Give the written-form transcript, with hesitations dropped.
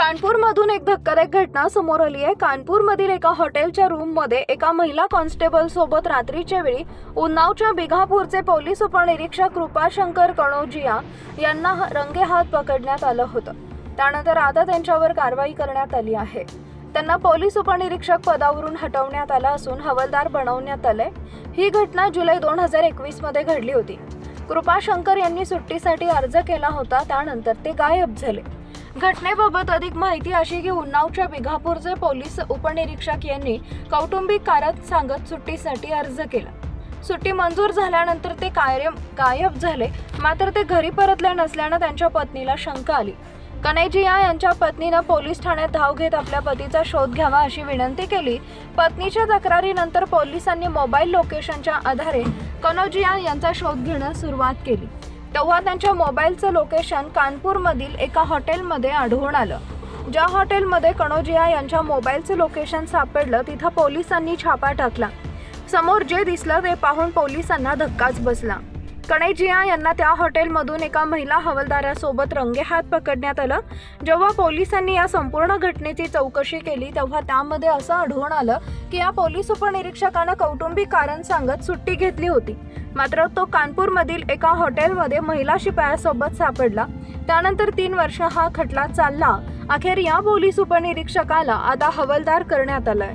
कानपूरमधून एक धक्कादायक घटना समोर आली आहे। कानपूरमधील एका हॉटेलच्या रूममध्ये एका महिला कॉन्स्टेबल सोबत रात्रीच्या वेळी उन्नावच्या बिघापूरचे पोलीस उपनिरीक्षक कृपाशंकर कणोजिया यांना रंगेहात पकडण्यात आलं होतं। त्यानंतर आता त्यांच्यावर कारवाई करण्यात आली आहे। त्यांना पोलीस उपनिरीक्षक पदावरून हटवण्यात आलं असून हवालदार बनवण्यात आले। ही घटना जुलै 2021 मध्ये घडली होती। कृपाशंकर यांनी सुट्टीसाठी अर्ज केला होता, त्यानंतर ते गायब झाले। घटनेबाबत अधिक माहिती अशी की उन्नावच्या बिघापूरचे पोलीस उपनिरीक्षक यांनी कौटुंबिक कारण सांगत सुट्टीसाठी अर्ज केला। सुट्टी मंजूर झाल्यानंतर ते गायब झाले। मात्र ते घरी परतले नसल्याने त्यांच्या पत्नीला शंका आली। कणोजिया यांच्या पत्नीने पोलीस ठाण्यात धाव घेत आपल्या पतीचा शोध घ्यावा अशी विनंती केली। पत्नीच्या तक्रारीनंतर पोलिसांनी मोबाईल लोकेशनच्या आधारे कणोजिया यांचा शोध घेण्यास सुरुवात केली। तेव्हा त्यांच्या मोबाईलचं लोकेशन कानपूरमधील एका हॉटेलमध्ये आढळून आलं। ज्या हॉटेलमध्ये कणोजिया यांच्या मोबाईलचं लोकेशन सापडलं तिथं पोलिसांनी छापा टाकला। समोर जे दिसलं ते पाहून पोलिसांना धक्काच बसला। कणोजिया यांना त्या हॉटेलमधून एका महिला हवालदारासोबत रंगेहात पकडण्यात आलं। जेव्हा पोलिसांनी या संपूर्ण घटनेची चौकशी केली तेव्हा त्यामध्ये असं आढळून आलं की या पोलीस उपनिरीक्षकानं कौटुंबिक कारण सांगत सुट्टी घेतली होती। मात्र तो कानपूरमधील एका हॉटेलमध्ये महिला शिपायासोबत सापडला। त्यानंतर 3 वर्ष हा खटला चालला। अखेर या पोलीस उपनिरीक्षकाला आता हवालदार करण्यात आलाय।